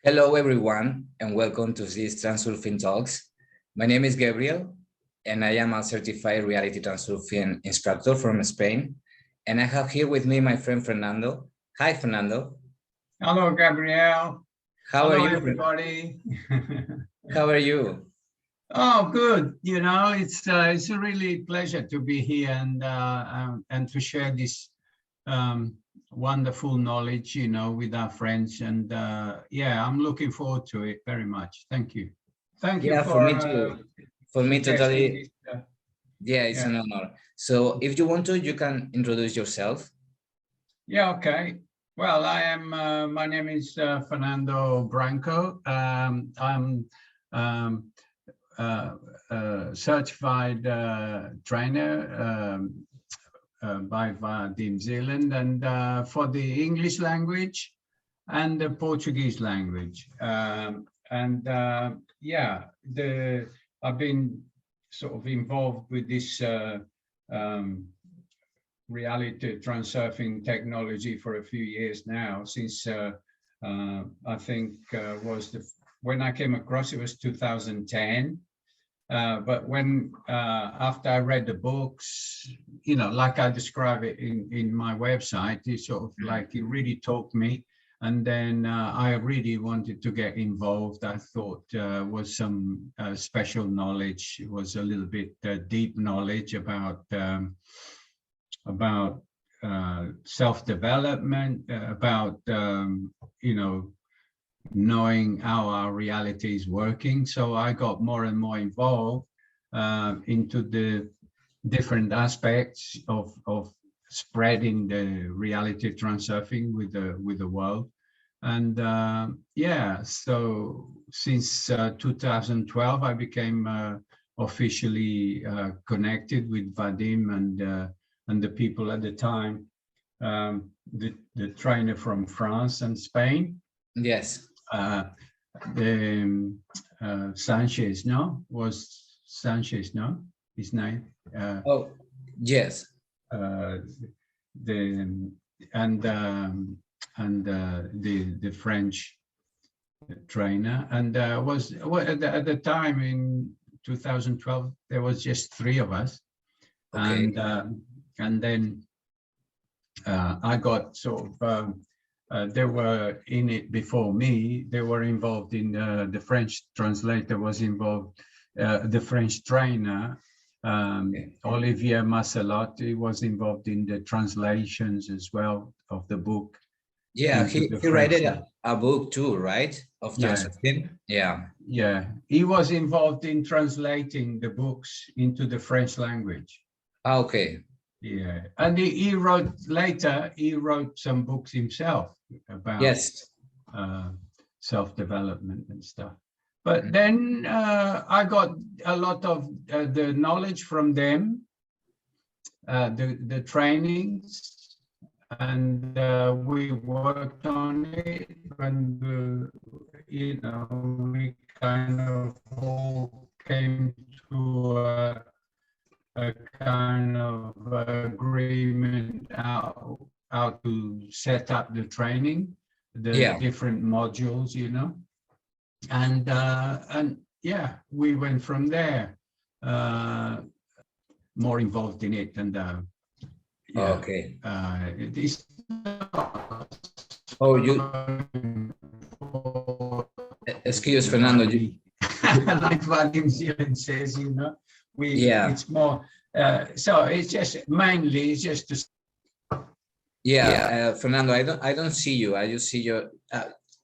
Hello, everyone, and welcome to this Transurfing Talks. My name is Gabriel, and I am a certified reality transurfing instructor from Spain. And I have here with me my friend Fernando. Hi, Fernando. Hello, Gabriel. How are you, everybody? How are you? Oh, good. You know, it's a really pleasure to be here and to share this wonderful knowledge, you know, with our friends. And yeah, I'm looking forward to it very much. Thank you. Thank you for me too. For me, totally. Yeah, it's an honor. So if you want to, you can introduce yourself. Yeah, okay. Well, I am, my name is Fernando Branco. I'm certified trainer by Vadim Zealand, and for the English language and the Portuguese language. Yeah, I've been sort of involved with this reality transurfing technology for a few years now, since I think when I came across it was 2010. But when after I read the books, you know, like I describe it in my website, it sort of like it really took me. And then I really wanted to get involved. I thought was some special knowledge. It was a little bit deep knowledge about self-development, about you know, knowing how our reality is working. So I got more and more involved into the different aspects of spreading the reality transurfing with the world. And yeah, so since 2012, I became officially connected with Vadim and the people at the time, the trainer from France and Spain. Yes. Sanchez, no? Was Sanchez, no? His name? Oh, yes. The French trainer, and was at the time in 2012 there was just 3 of us. Okay. And then I got sort of they were in it before me. They were involved in the French translator was involved, the French trainer, Olivier Masselotti was involved in the translations as well of the book. Yeah, he read a book too, right? Of translation. Yeah. Yeah, he was involved in translating the books into the French language. Okay. Yeah, and he wrote later. He wrote some books himself about self-development and stuff. But then I got a lot of the knowledge from them, the trainings, and we worked on it, and you know, we kind of all came to a kind of agreement how to set up the training, the different modules, you know, and yeah, we went from there, more involved in it, and yeah, okay. It is. Oh, you. Excuse Fernando. Like Vadim Zealand says, you know. It's more so it's just mainly it's just to Fernando, I don't see you. I just see you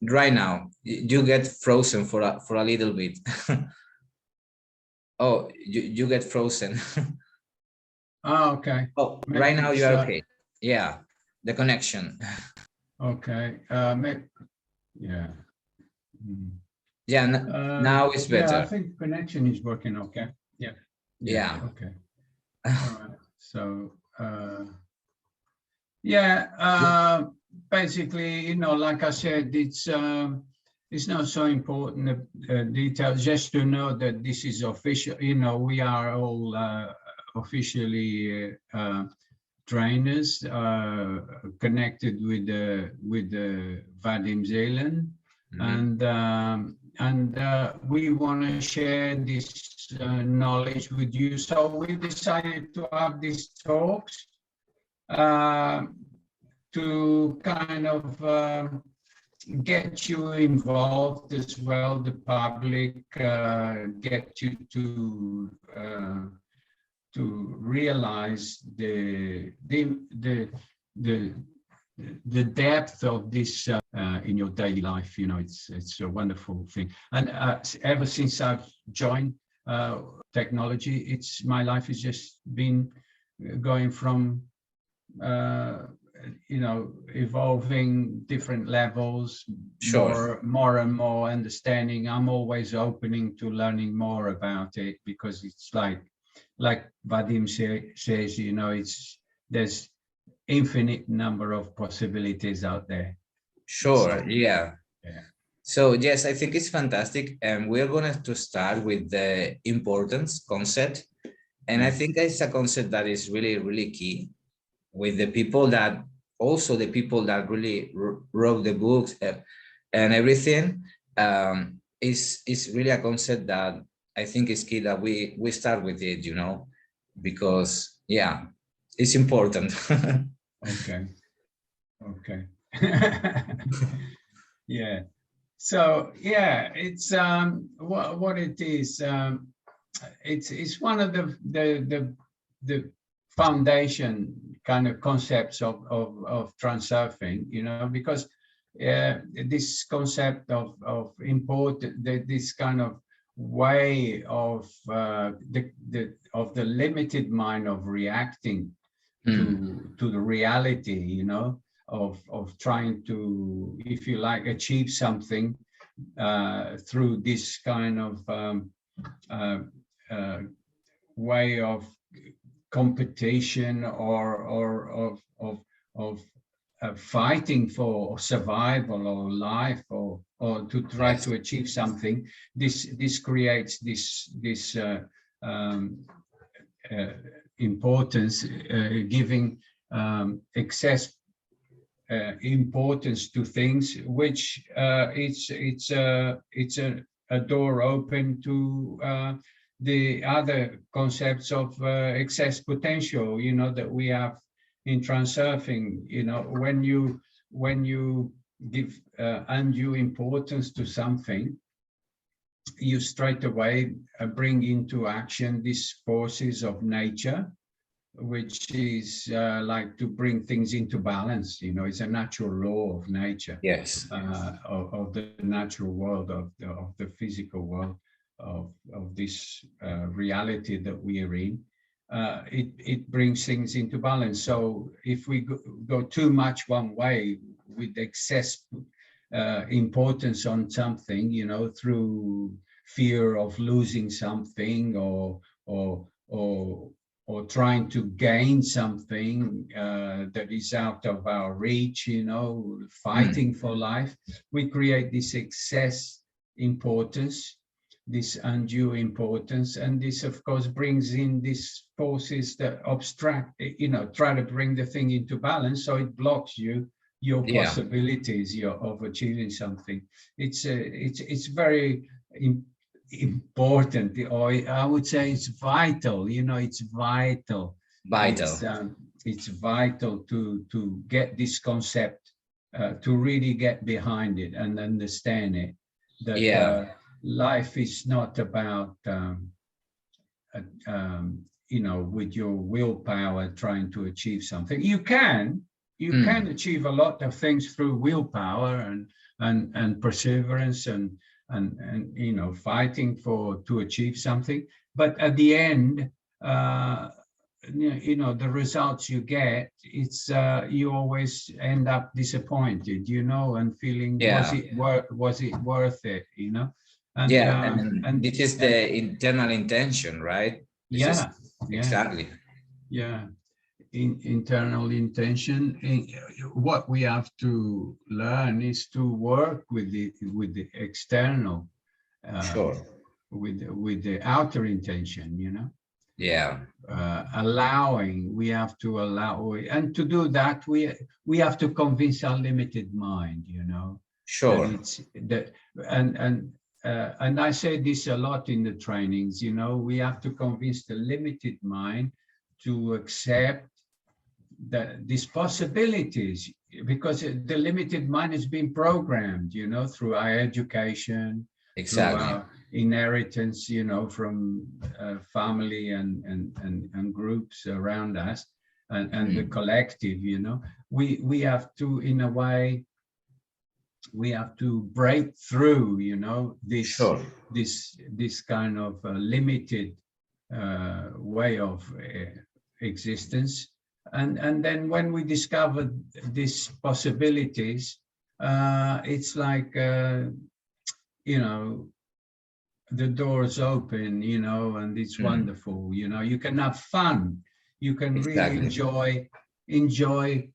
right now. You get frozen for a little bit. Oh, you get frozen. Oh, okay. Oh, maybe right now you are okay. Yeah, the connection. Okay. Yeah. Yeah, now it's better. Yeah, I think connection is working okay. Yeah. Yeah. Okay. All right. So yeah, basically, you know, like I said, it's it's not so important details, just to know that this is official. You know, we are all officially trainers connected with the Vadim Zeeland, and we want to share this knowledge with you. So we decided to have these talks to kind of get you involved as well, the public, get you to realize the depth of this in your daily life. You know, it's a wonderful thing. And ever since I've joined technology, my life has just been going from you know, evolving different levels, Sure. more and more understanding. I'm always opening to learning more about it, because it's like Vadim says, you know, there's infinite number of possibilities out there. Sure. So, Yeah. So yes, I think it's fantastic, and we're going to start with the importance concept, and I think it's a concept that is really, really key with the people that really wrote the books and everything. Is really a concept that I think is key that we start with it, you know, because yeah, it's important. okay. Yeah. So yeah, it's what it is. It's one of the foundation kind of concepts of transurfing, you know, because this concept of this kind of way of the limited mind of reacting to the reality, you know, of trying to, if you like, achieve something through this kind of way of competition or of fighting for survival or life, or to try to achieve something. This creates this importance, giving excess importance to things, which it's a door open to the other concepts of excess potential, you know, that we have in transurfing. You know, when you give undue importance to something, you straight away bring into action these forces of nature, which is like to bring things into balance. You know, it's a natural law of nature. Yes. Of the natural world, of the physical world, of this reality that we are in. It brings things into balance. So if we go too much one way with excess importance on something, you know, through fear of losing something, or trying to gain something that is out of our reach, you know, fighting for life, we create this excess importance, this undue importance, and this, of course, brings in these forces that obstruct, you know, try to bring the thing into balance, so it blocks your possibilities of achieving something. It's very important, or I would say it's vital. You know, it's vital. It's vital to get this concept, to really get behind it and understand it. That life is not about you know, with your willpower trying to achieve something. You can achieve a lot of things through willpower and perseverance and you know, fighting to achieve something, but at the end, you know, the results you get, it's you always end up disappointed, you know, and feeling, was it worth it, you know? And and this is the internal intention, right? Yeah, exactly. Yeah, internal intention. What we have to learn is to work with the external, Sure. with the outer intention, you know. Yeah. Allowing, we have to allow, and to do that we have to convince our limited mind, you know, that Sure. it's that, and I say this a lot in the trainings, you know, we have to convince the limited mind to accept that these possibilities, because the limited mind has been programmed, you know, through our education, through Exactly. our inheritance, you know, from family and groups around us, and the collective, you know. We have to, in a way, we have to break through, you know, Sure. this kind of limited way of existence. And then when we discovered these possibilities, it's like, you know, the doors open, you know, and it's wonderful, you know, you can have fun, you can really enjoy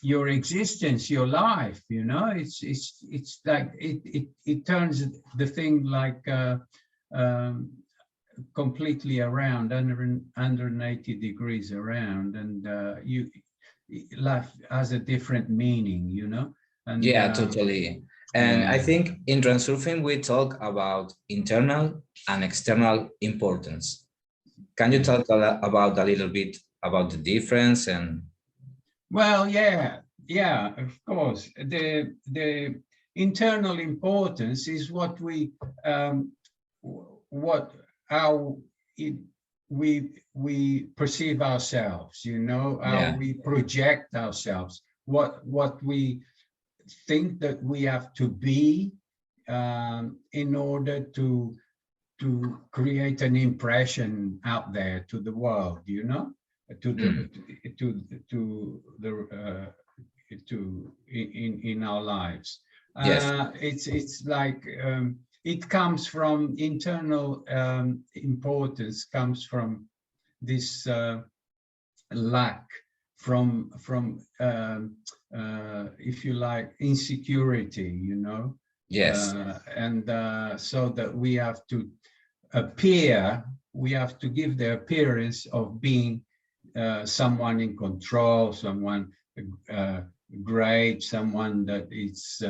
your existence, your life, you know. It's like it turns the thing like completely around, 180 degrees around, and life has a different meaning, you know. And Yeah, totally. And I yeah. think in Transurfing, we talk about internal and external importance. Can you talk about a little bit about the difference? And Well, yeah, of course. The internal importance is what we, how we perceive ourselves, you know, how yeah, we project ourselves, what we think that we have to be, in order to create an impression out there to the world, you know, to the in our lives. yes, It's like, it comes from internal, importance comes from this lack, from if you like, insecurity, you know. yes, And so that we have to appear, we have to give the appearance of being someone in control, someone great, someone that it's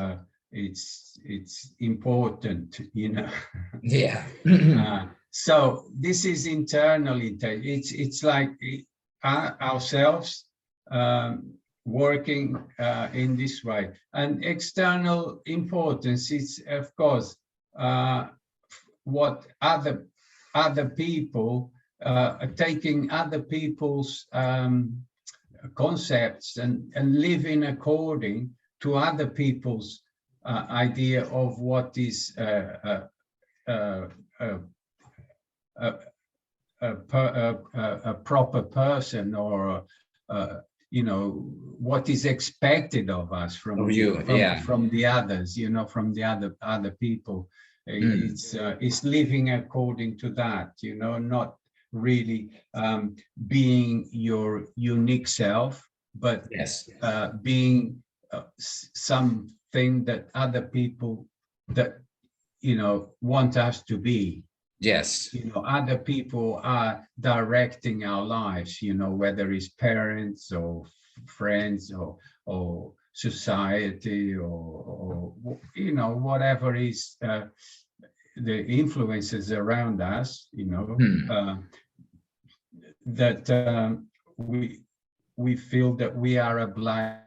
important, you know. yeah, So this is internally, it's like ourselves working in this way. And external importance is, of course, what other people taking other people's concepts and living according to other people's idea of what is a proper person, or you know, what is expected of us of you, yeah, from the others, you know, from the other people. It's living according to that, you know, not really being your unique self, but yes, being something that other people, that, you know, want us to be. yes, You know, other people are directing our lives, you know, whether it's parents or friends or society, or you know, whatever is the influences around us, you know, that we feel that we are obliged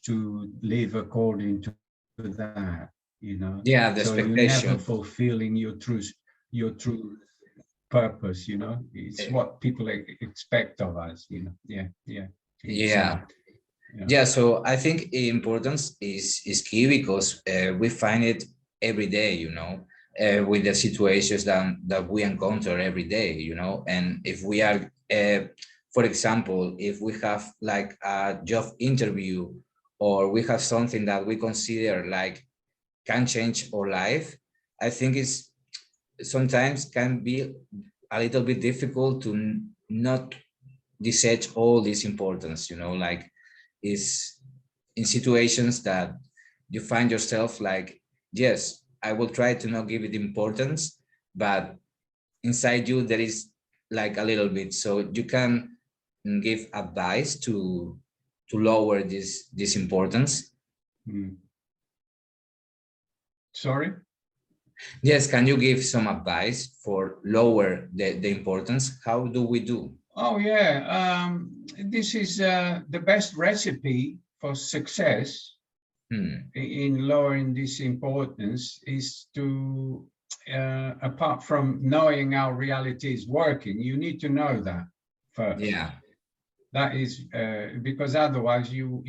to live according to that, you know. yeah, the So you're never expectation, fulfilling your true purpose, you know. It's what people expect of us, you know. Yeah. It's yeah. Yeah, so I think importance is key because we find it every day, you know, with the situations that we encounter every day, you know. And if we are, for example, if we have like a job interview, or we have something that we consider like can change our life, I think it's sometimes can be a little bit difficult to not desearch all this importance, you know, like is in situations that you find yourself like, yes, I will try to not give it importance, but inside you there is like a little bit, so you can give advice to lower this importance. Mm. Sorry? Yes, can you give some advice for lower the importance? How do we do? Oh yeah, this is the best recipe for success in lowering this importance is to, apart from knowing how reality is working, you need to know that first. Yeah. That is because otherwise you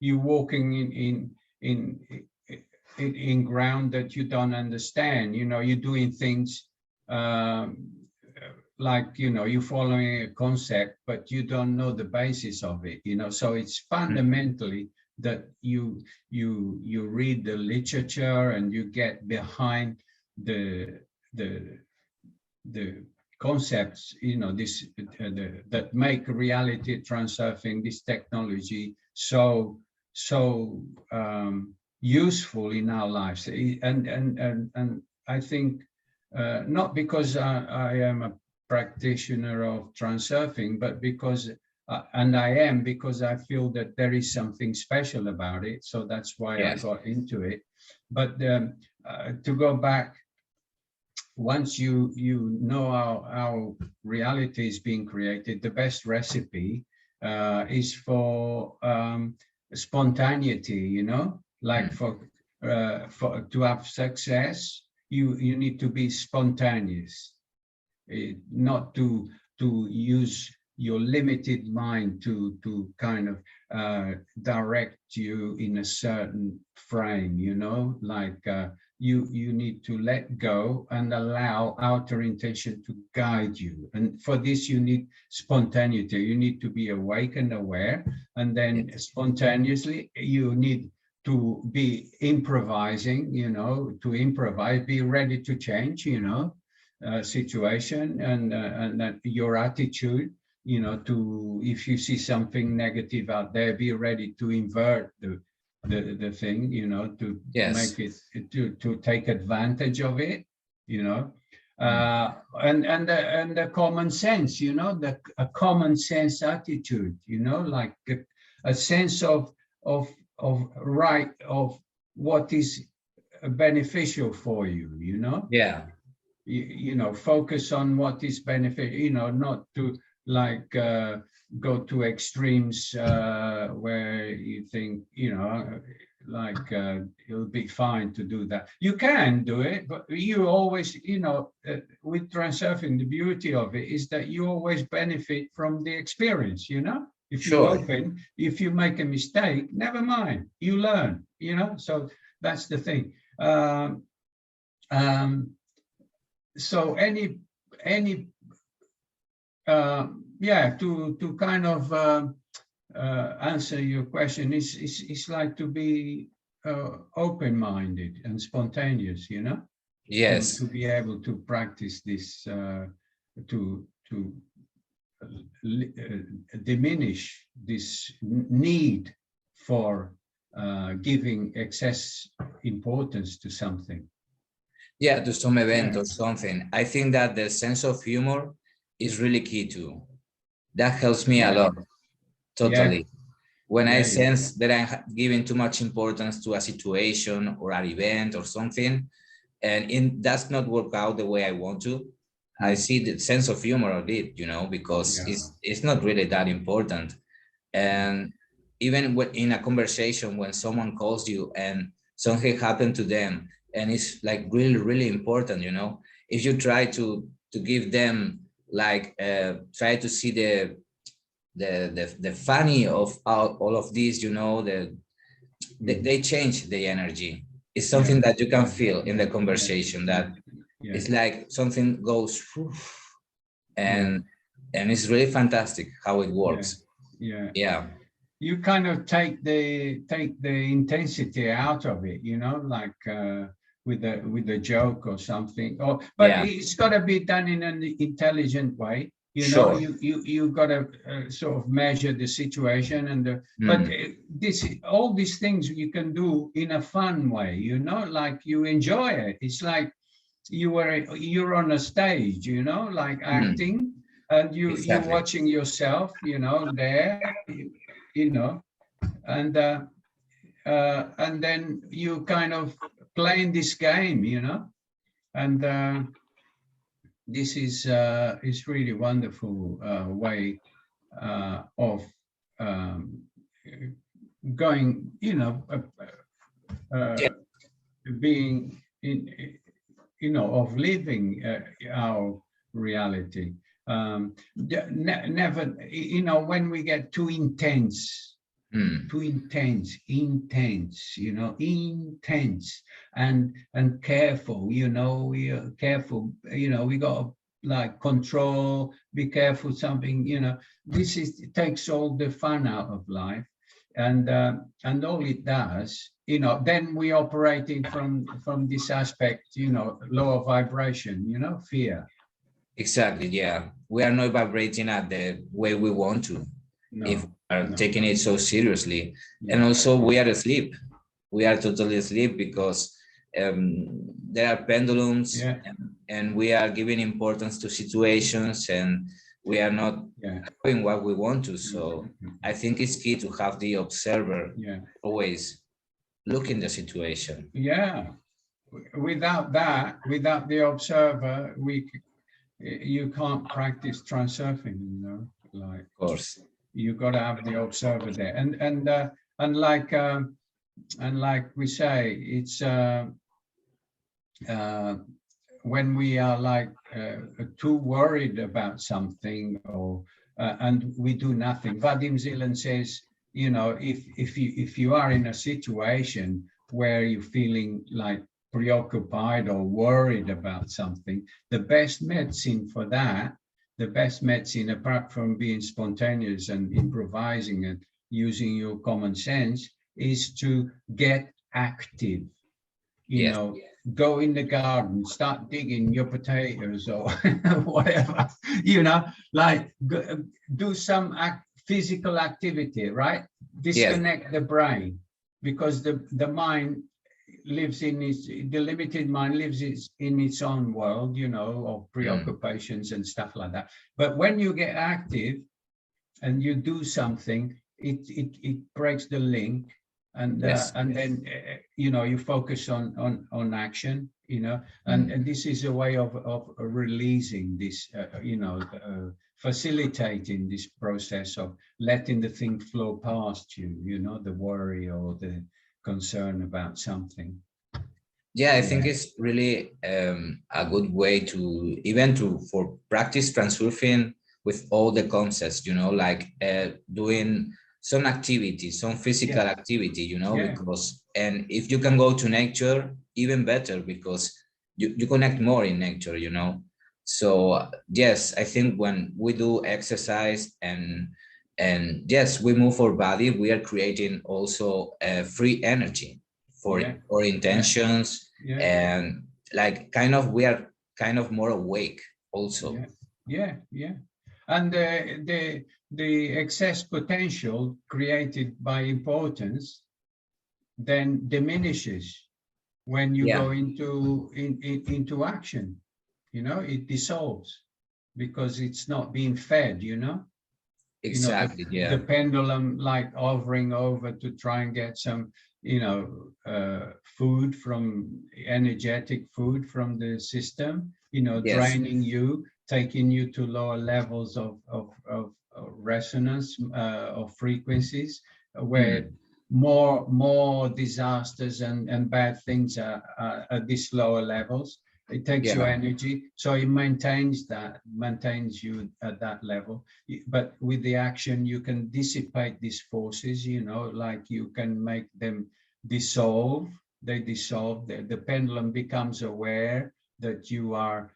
walking in ground that you don't understand. You know, you're doing things like, you know, you're following a concept, but you don't know the basis of it, you know. So it's fundamentally that you read the literature and you get behind the concepts, you know, this that make reality transurfing, this technology, so useful in our lives. And I think not because I am a practitioner of transurfing, but because and I am, because I feel that there is something special about it. So that's why I Yes. got into it. But to go back, once you know how reality is being created, the best recipe is for spontaneity, you know, like for to have success, you need to be spontaneous, not to use your limited mind to kind of direct you in a certain frame, you know, like you need to let go and allow outer intention to guide you. And for this, you need spontaneity. You need to be awake and aware. And then spontaneously, you need to be improvising, you know, to improvise, be ready to change, you know, situation and your attitude, you know, to, if you see something negative out there, be ready to invert the thing, you know, to Yes. make it, to take advantage of it, you know, and the common sense, you know, a common sense attitude, you know, like a sense of right, of what is beneficial for you, you know. Yeah. You know, focus on what is benefit, you know, not to like go to extremes where you think, you know, like it'll be fine to do that. You can do it, but you always, you know, with transurfing, the beauty of it is that you always benefit from the experience, you know. If you Sure. open, if you make a mistake, never mind, you learn, you know. So that's the thing. So any yeah, to kind of answer your question, is like to be open-minded and spontaneous, you know, Yes. to be able to practice this, to diminish this need for giving excess importance to something. Yeah, to some event Yeah. or something. I think that the sense of humor is really key too. That helps me a Yeah, lot, yeah, totally. When I yeah, yeah. sense that I'm giving too much importance to a situation or an event or something, and it does not work out the way I want to, I see the sense of humor of it, you know, because Yeah. it's not really that important. And even when in a conversation, when someone calls you and something happened to them and it's like really, really important, you know, if you try to give them like try to see the funny of all of this, you know, they change the energy. It's Yeah, something that you can yeah, feel in the yeah, conversation, yeah, that yeah, it's like something goes through, yeah, and it's really fantastic how it yeah, works. yeah. Yeah. You kind of take the intensity out of it, you know, like with a joke or something. Or but Yeah, it's got to be done in an intelligent way. You know, sure. you got to sort of measure the situation and the. But Mm, all these things you can do in a fun way. You know, like you enjoy it. It's like you're on a stage. You know, like mm, acting, and you're exactly. watching yourself. You know, there. You know, and then you kind of playing this game. You know, and. This is really wonderful way of um, going, you know, Yeah, being in, you know, of living our reality. Never, you know, when we get mm, too intense, you know, intense and careful, you know, we are careful, you know, we got to like control, be careful, something, you know, this is it takes all the fun out of life, and all it does, you know, then we operating from this aspect, you know, lower vibration, you know, fear. exactly. Yeah, we are not vibrating at the way we want to if we No, are no, taking it so seriously. And yeah, also, we are asleep. We are totally asleep because there are pendulums, yeah, and we are giving importance to situations, and we are not yeah, doing what we want to. mm, So mm, mm, I think it's key to have the observer yeah, always look in the situation. yeah. Without that, without the observer, you can't practice transurfing, you know, like Of course. you got to have the observer there. And like we say, it's uh, when we are like too worried about something, or and we do nothing. Vadim Zeland says, you know, if you are in a situation where you're feeling like preoccupied or worried about something, the best medicine for that, the best medicine, apart from being spontaneous and improvising and using your common sense, is to get active, you Yes. know, go in the garden, start digging your potatoes or whatever, you know, like do some physical activity, right? Yes. Disconnect the brain, because the mind lives in its, the limited mind lives in its own world, you know, of Mm, preoccupations and stuff like that. But when you get active and you do something, it breaks the link, yes. and then you know, you focus on action, you know, Mm. and this is a way of releasing this, you know, facilitating this process of letting the thing flow past you, you know, the worry or the concern about something. Yeah, I think Yeah, it's really a good way to even to for practice transurfing with all the concepts, like doing some activity, some physical yeah, activity, yeah, because and if you can go to nature, even better because you connect more in nature. So yes, I think when we do exercise and yes, we move our body, we are creating also free energy for yeah, our yeah, intentions, yeah, and like we are kind of more awake also. yeah, yeah, yeah. And the excess potential created by importance then diminishes when you Yeah, go into action. You know, it dissolves because it's not being fed. You know, exactly. the Yeah. pendulum like hovering over to try and get some, food from energetic food from the system, Yes. draining you, taking you to lower levels of resonance, of frequencies, where Mm. more disasters and bad things are at these lower levels. It takes your Yeah. energy, so it maintains you at that level. But with the action, you can dissipate these forces, like you can make them dissolve. They dissolve. The pendulum becomes aware that you are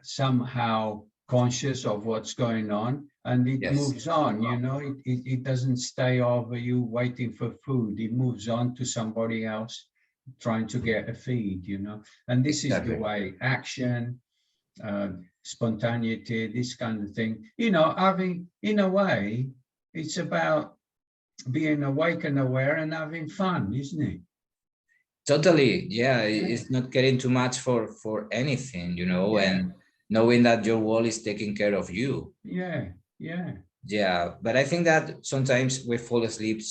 somehow conscious of what's going on, and it Yes. moves on. It doesn't stay over you waiting for food. It moves on to somebody else, trying to get a feed, you know. And this is the Exactly. way action, spontaneity, this kind of thing, you know, having, in a way, it's about being awake and aware and having fun, isn't it? Totally. Yeah. Yeah, It's not getting too much for anything, you know, yeah, and knowing that your wall is taking care of you. yeah, yeah. Yeah. But I think that sometimes we fall asleep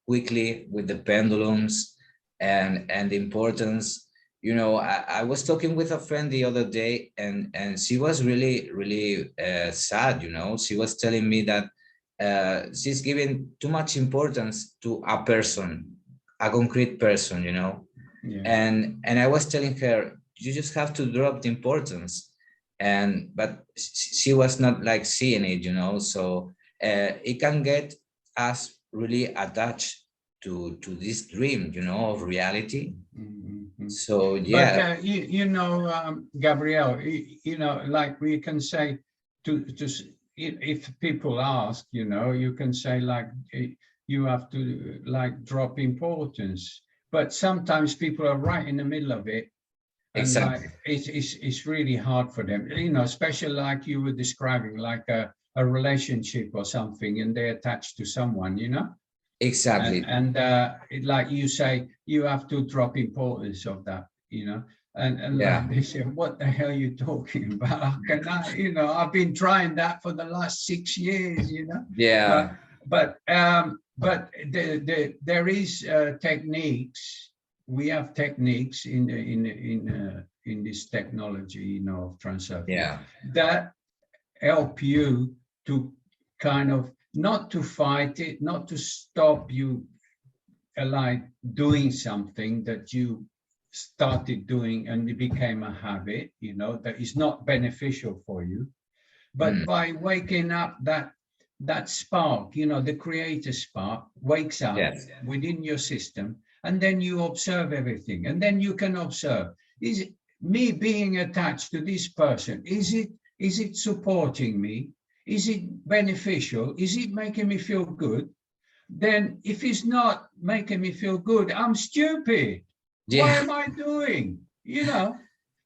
quickly with the pendulums and the importance. You know, I was talking with a friend the other day, and she was really sad. You know, she was telling me that she's giving too much importance to a person, a concrete person. You know, Yeah. and I was telling her, you just have to drop the importance. And but she was not like seeing it, you know. So it can get us really attached to this dream, you know, of reality. Mhm. So But yeah. you know, Gabrielle, you know, like we can say to if people ask, you know, you can say like you have to like drop importance. But sometimes people are right in the middle of it, and like Exactly. it's really hard for them, you know, especially like you were describing, like a relationship or something, and they're attached to someone, you know. Exactly. And like you say, you have to drop importance of that, you know. And Yeah. like they say, what the hell are you talking about? How can I, you know, I've been trying that for the last 6 years, you know. Yeah. But there is techniques. We have techniques in this technology, you know, of transurfing Yeah. that help you to kind of not to fight it, not to stop you like doing something that you started doing and it became a habit, you know, that is not beneficial for you. But Mm. by waking up, that spark, you know, the creator spark wakes up Yes. within your system, and then you observe everything, and then you can observe, is it me being attached to this person, is it supporting me, is it beneficial, is it making me feel good? Then if it's not making me feel good, I'm stupid. Why Yeah. am I doing? You know,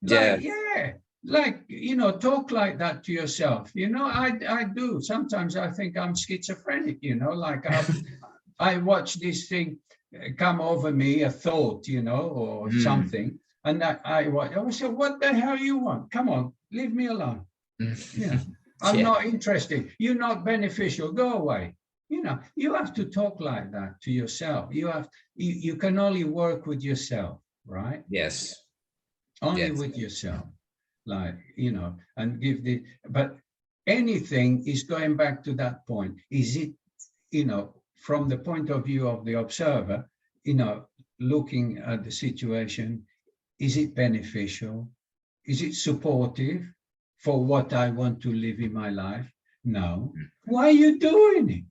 like, Yeah. yeah, like, you know, talk like that to yourself. You know, I do. Sometimes I think I'm schizophrenic, you know, like I watch this thing come over me, a thought, you know, or Mm. something. And I say, what the hell you want? Come on, leave me alone. You know, I'm Yeah. not interested. You're not beneficial. Go away. You know, you have to talk like that to yourself. You can only work with yourself, right? Yes. Only Yes. with yourself. Like, you know, and but anything is going back to that point. Is it, you know, from the point of view of the observer, you know, looking at the situation, is it beneficial? Is it supportive for what I want to live in my life? No. Why are you doing it?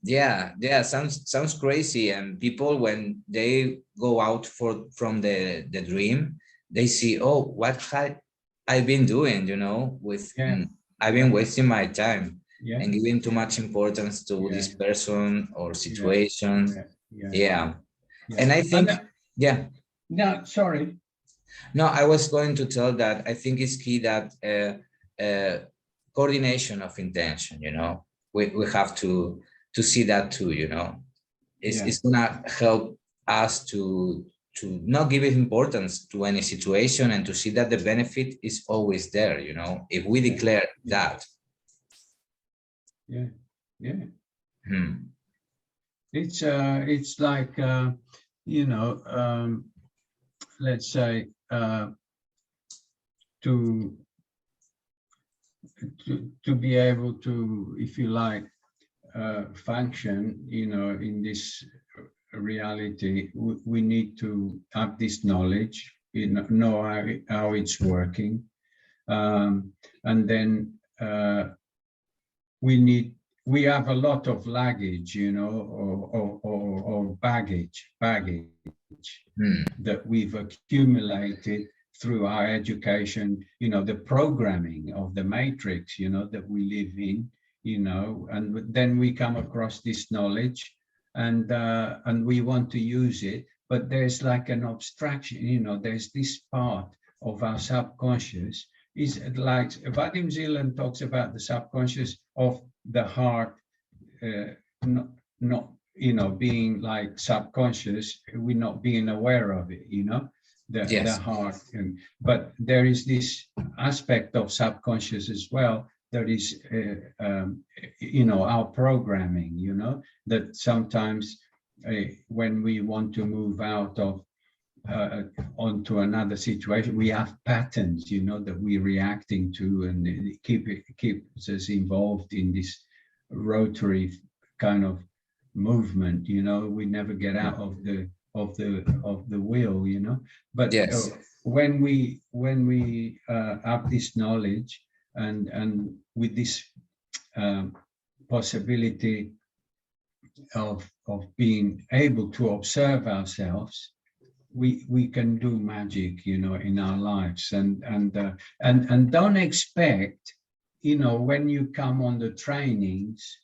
Yeah, yeah, sounds crazy. And people, when they go out from the dream, they see, oh, what had I been doing, you know, Yeah, I've been yeah, wasting my time yeah, and giving too much importance to yeah, this person or yeah, situation. yeah, yeah, Yeah. yeah. And I And think, yeah, no, sorry. no, I was going to tell that I think it's key that coordination of intention, you know, we have to see that too, you know. Yeah, It's gonna help us to not give importance to any situation and to see that the benefit is always there, you know, if we yeah, declare yeah, that. yeah, yeah. Hmm. It's like you know, let's say to to be able to, if you like, function, you know, in this reality, we need to have this knowledge, you know how it's working, and then we have a lot of luggage, you know, or baggage Hmm. that we've accumulated through our education, you know, the programming of the matrix, you know, that we live in, you know, and then we come across this knowledge, and we want to use it, but there's like an abstraction, you know, there's this part of our subconscious is like Vadim Zeland talks about the subconscious of the heart, not you know, being like subconscious, we're not being aware of it, you know, the Yes. heart. And but there is this aspect of subconscious as well that is you know, our programming, you know, that sometimes when we want to move out of onto another situation, we have patterns, you know, that we're reacting to, and it keeps us involved in this rotary kind of movement, you know. We never get out of the wheel, you know. But Yes. when we have this knowledge and with this possibility of being able to observe ourselves, we can do magic, you know, in our lives. And don't expect, you know, when you come on the trainings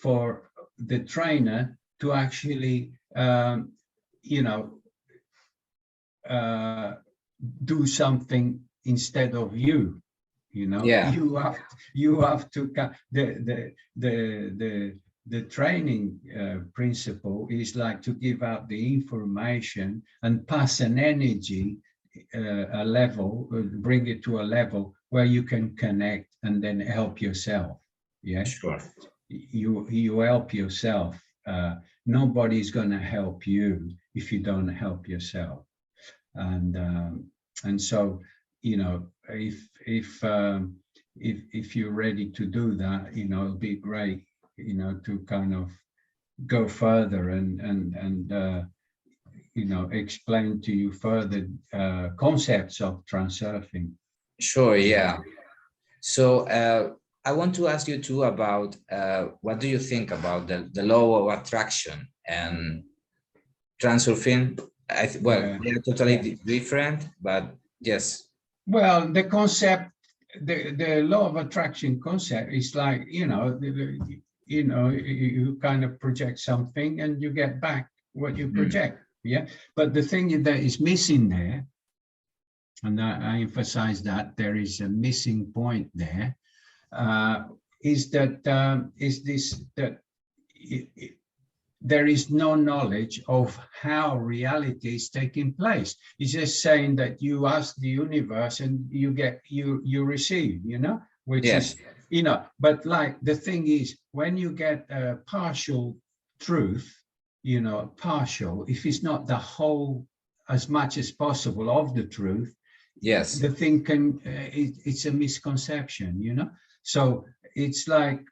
for the trainer to actually you know, do something instead of you, you know. Yeah. You have to the training principle is like to give out the information and pass an energy, a level, bring it to a level where you can connect and then help yourself. Yeah, Sure. you help yourself. Nobody's going to help you if you don't help yourself. And so, you know, if you're ready to do that, you know, it'll be great, you know, to kind of go further and you know, explain to you further concepts of transurfing. Sure. Yeah. So I want to ask you too about what do you think about the law of attraction and transurfing? Well, Yeah, they're totally yeah. different, but yes. Well, the concept, the law of attraction concept is like, you know, you know, you kind of project something and you get back what you project. Yeah. But the thing that is missing there, and I emphasize that there is a missing point there, is that is this that there is no knowledge of how reality is taking place. It's just saying that you ask the universe and you get you receive, you know, which Yes. is, you know. But like the thing is, when you get a partial truth, you know, partial, if it's not the whole as much as possible of the truth, Yes. the thing can it's a misconception, you know. So it's like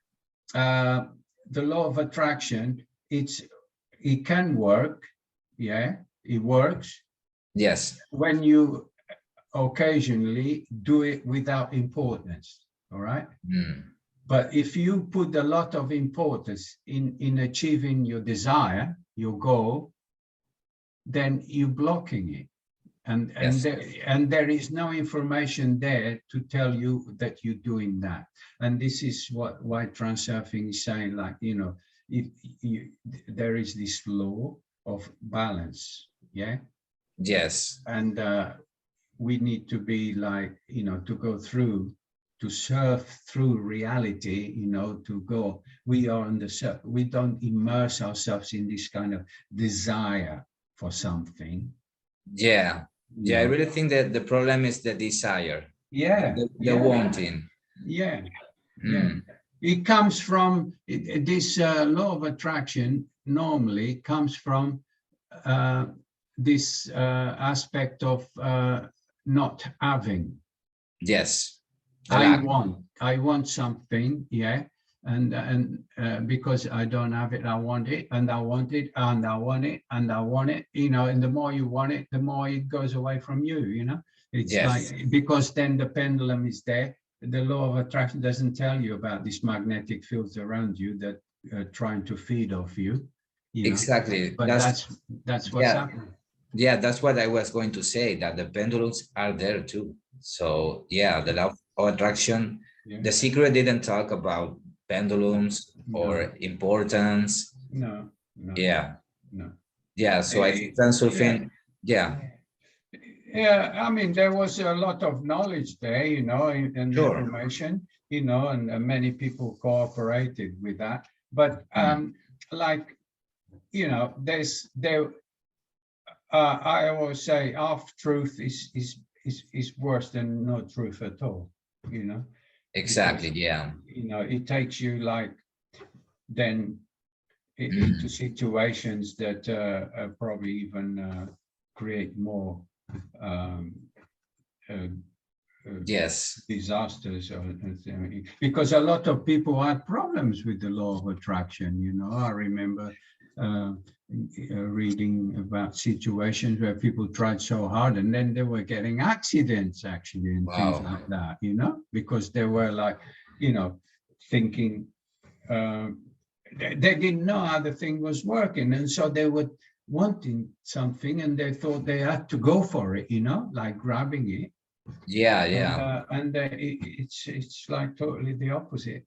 the law of attraction, it can work. Yeah, it works Yes. when you occasionally do it without importance. All right. But if you put a lot of importance in achieving your desire, your goal, then you're blocking it. Yes. And there is no information there to tell you that you're doing that. And this is why Transurfing is saying, like, you know, if there is this law of balance. Yeah. Yes. And we need to be like, you know, to go through, to surf through reality, you know, to go, we are on the, we don't immerse ourselves in this kind of desire for something. Yeah. Yeah, I really think that the problem is the desire. Yeah, The wanting. yeah, yeah. It comes from this law of attraction. Normally comes from this aspect of not having. Yes. I want something, yeah, and because I don't have it, I want it, and I want it, and I want it, and I want it, you know. And the more you want it, the more it goes away from you, you know. It's like, because then the pendulum is there. The law of attraction doesn't tell you about these magnetic fields around you that are trying to feed off you, you know? Exactly. But that's what's happening. Yeah, that's what I was going to say, that the pendulums are there too. So yeah, the law of attraction, the secret didn't talk about pendulums or importance. No. Yeah. No. Yeah, so I think Transurfing, yeah. yeah, Yeah, I mean, there was a lot of knowledge there, and sure. information, and many people cooperated with that. But Mm. like, I always say half truth is worse than no truth at all, Exactly, because yeah. it takes you like then into situations that probably even create more um, uh, Yes, disasters, because a lot of people had problems with the law of attraction. I remember uh, reading about situations where people tried so hard and then they were getting accidents actually and things wow. like that, because they were like, thinking uh, they didn't know how the thing was working, and so they were wanting something and they thought they had to go for it, like grabbing it, Yeah, and yeah. it's like totally the opposite.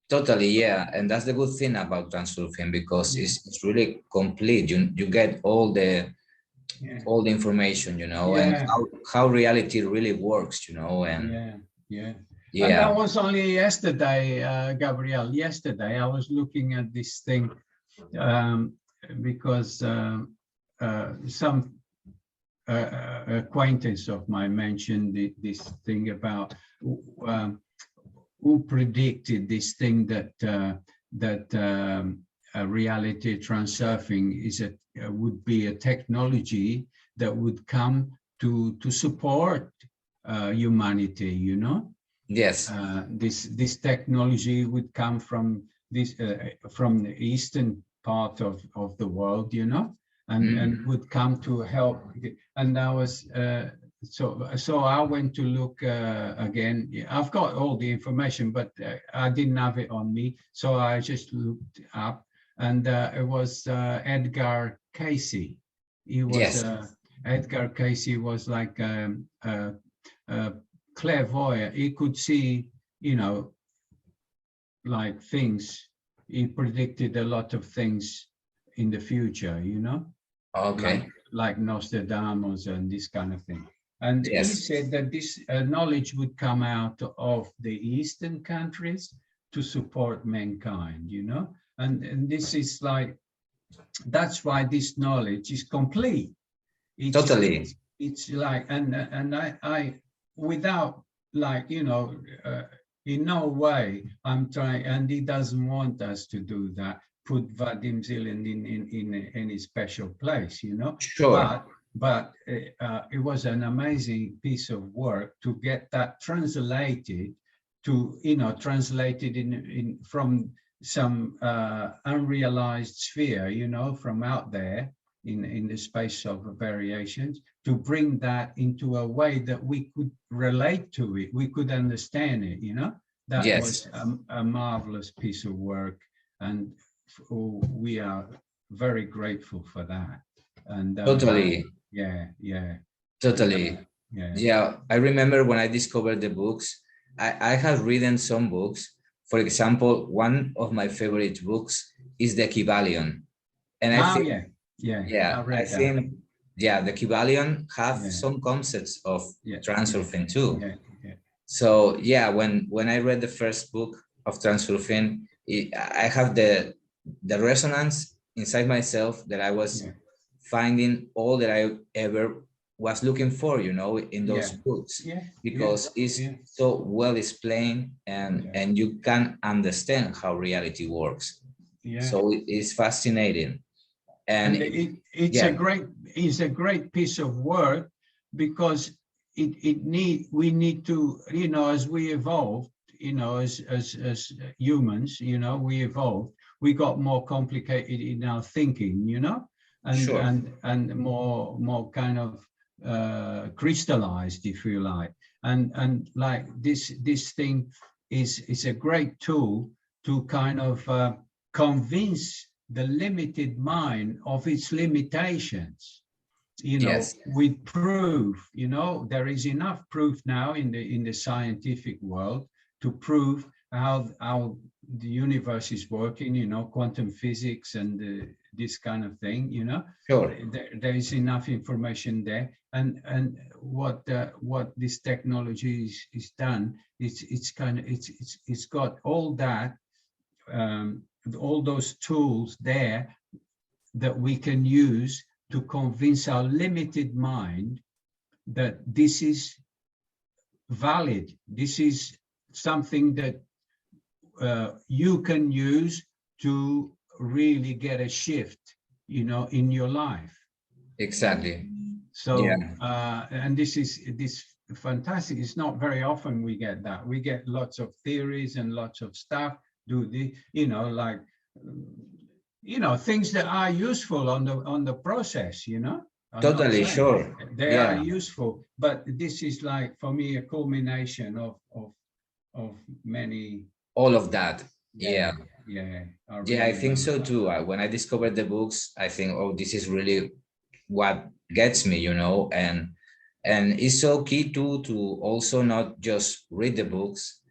Totally, yeah. And that's the good thing about Transurfing because Yeah, it's really complete. You get yeah, all the information, and yeah, how reality really works, and yeah, yeah. And that yeah. was only yesterday, Gabriel. Yesterday, I was looking at this thing um, because some acquaintance of mine mentioned this thing about um, who predicted this thing that reality transurfing would be a technology that would come to support humanity. Yes. This technology would come from the eastern part of the world, and Mm. would come to help. And I was so I went to look again. Yeah, I've got all the information, but I didn't have it on me, so I just looked up, and it was Edgar Casey. He was Yes. Edgar Casey was like clairvoyant. He could see, you know, like things. He predicted a lot of things in the future, like Okay. like Nostradamus and this kind of thing. And he Yes. said that this knowledge would come out of the Eastern countries to support mankind, and this is like, that's why this knowledge is complete. It's Totally. it's it's like, and I without, like, in no way I'm trying, and he doesn't want us to do that, put Vadim Zeland in any special place, Sure. but it was an amazing piece of work to get that translated translated in from some unrealized sphere, from out there in the space of variations, to bring that into a way that we could relate to it, we could understand it. That Yes. was a marvelous piece of work, and we are very grateful for that. And Totally. yeah, yeah, Totally. yeah. Yeah. I remember when I discovered the books, I have written some books. For example, one of my favorite books is the Kybalion. And I Oh think, yeah, yeah, I yeah, I read that. think, yeah, the Kybalion have Yeah, some concepts of yeah, yeah, Transurfing too. yeah, yeah, So yeah, when I read the first book of Transurfing, I have the resonance inside myself that I was yeah, finding all that I ever was looking for, in those yeah, books, yeah, yeah, because it's yeah, so well explained, and yeah, you can understand how reality works. yeah. So it's fascinating. And And it's a yeah, great piece of work, because we need to, as we evolve, as humans, we evolve, we got more complicated in our thinking, and sure. more kind of crystallized, if you like, and like this thing is a great tool to kind of convince the limited mind of its limitations, Yes. with proof. There is enough proof now in the scientific world to prove how the universe is working, you know, quantum physics and this kind of thing, you know. Sure. There is enough information there, and what this technology is done, it's got all that, all those tools there that we can use to convince our limited mind that this is valid. This is something that you can use to really get a shift, you know, in your life. Exactly. So, Yeah. and this fantastic. It's not very often we get that. We get lots of theories and lots of stuff. You know, like, you know, things that are useful on the process, you know. I'm not Totally saying sure. they are Yeah. useful, but this is like, for me, a culmination of many. All of that. Yeah. Yeah, I Yeah, I really think love it. so too. When I discovered the books, I think, oh, this is really what gets me, you know, and it's so key to also not just read the books.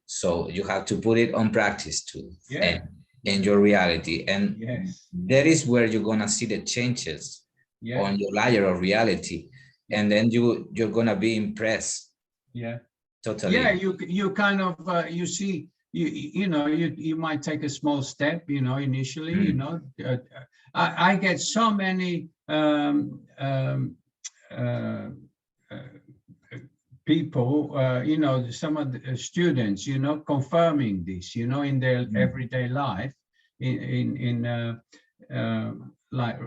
So you have to put it on practice too, Yeah. and in your reality. And Yes. that is where you're gonna see the changes Yeah. on your layer of reality. And then you're gonna be impressed. Yeah. Yeah, Totally. you kind of you see, you know, you might take a small step, you know, initially, you know. I get so many uh, people, you know, some of the students, you know, confirming this, you know, in their everyday life, in like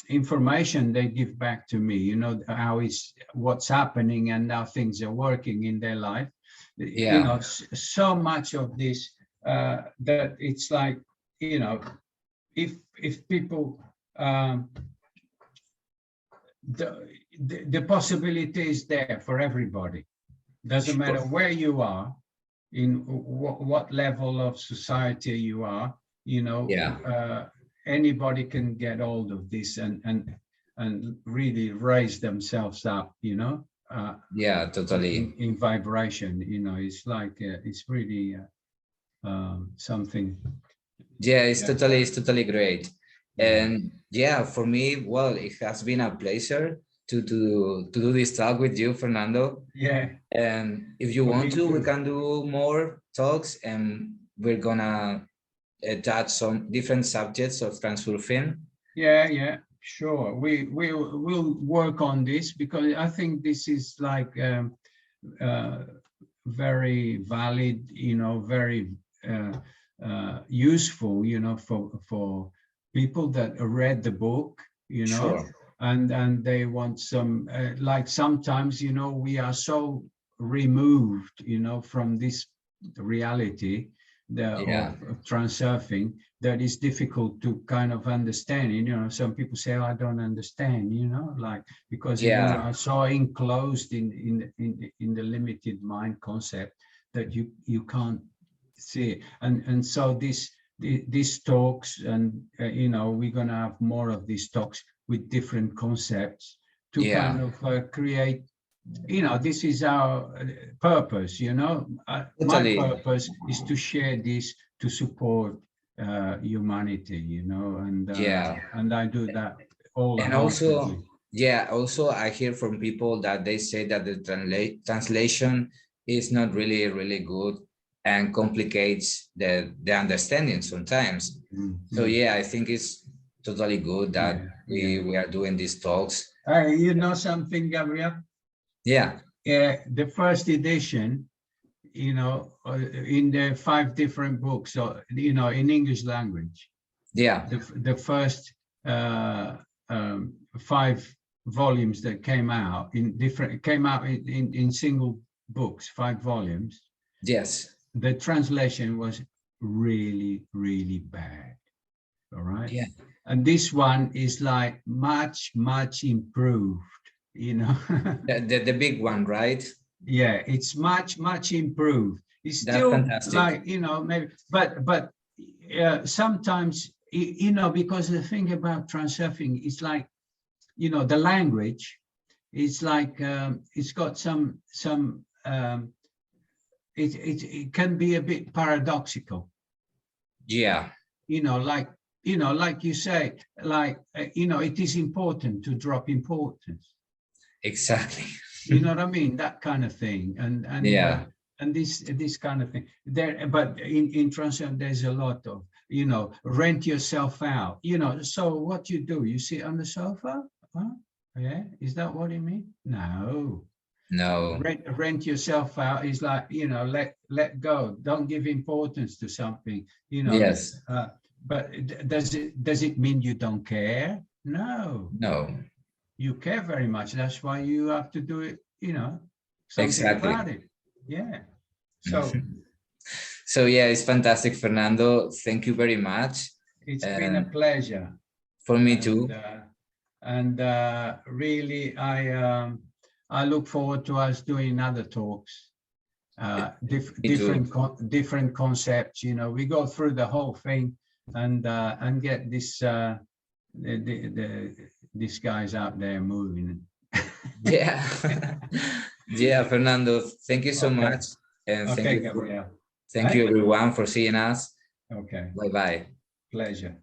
information they give back to me, you know, what's happening and how things are working in their life. You know, Yeah. so much of this that it's like, you know, if people the possibility is there for everybody. Doesn't matter Sure. where you are, in what level of society you are, you know, Yeah. anybody can get hold of this and really raise themselves up, you know, Yeah, totally. in vibration, you know. It's like it's really something. Yeah, Yeah, it's totally great. yeah, And yeah, for me, well, it has been a pleasure to do this talk with you, Fernando. yeah. And if you For want me to, we too. can do more talks, and we're gonna touch some different subjects of transurfing. Yeah, yeah, sure. We'll work on this, because I think this is like uh, very valid, you know, very useful, you know, for people that read the book, you know, Sure. and they want some, like sometimes, you know, we are so removed, you know, from this reality Yeah. of transurfing, that is difficult to kind of understand. You know, some people say, oh, I don't understand, you know, like, because you Yeah. are so enclosed in the limited mind concept that you can't see it. And so these talks, and you know, we're going to have more of these talks with different concepts to kind Yeah. of create, you know, this is our purpose, you know. My Totally. purpose is to share this, to support humanity, you know, Yeah. and I do that And wholeheartedly. also, yeah, also I hear from people that they say that the translation is not really, really good and complicates the understanding sometimes. So Mhm. yeah, I think it's totally good that Yeah, yeah. we are doing these talks. You know something, Gabriel? Yeah, The first edition, you know, in the 5 different books, so, you know, in English language, yeah, the first 5 volumes that came out in single books, 5 volumes. yes, The translation was really, really bad. All right. yeah, And this one is like much improved, you know. the big one, right? Yeah, it's much improved. It's That's still fantastic. like, you know, maybe, but sometimes, you know, because the thing about transurfing is like, you know, the language, it's like it's got some it can be a bit paradoxical. Yeah. Like you say, like, it is important to drop importance. Exactly. You know what I mean? That kind of thing. Yeah. And this kind of thing there, but in Transurfing there's a lot of, rent yourself out, so what you do, you sit on the sofa, huh? Yeah, is that what you mean? No. Rent yourself out is like, let go, don't give importance to something, Yes. but does it mean you don't care? No, you care very much. That's why you have to do it, something Exactly. about it. Yeah. So yeah, it's fantastic, Fernando. Thank you very much. It's been a pleasure. For me too. Really, I look forward to us doing other talks, different concepts. We go through the whole thing and get this these guys out there moving. Yeah. Yeah, Fernando, thank you so much. And thank you, Gabriel. Thank you everyone for seeing us. Okay. Bye-bye. Pleasure.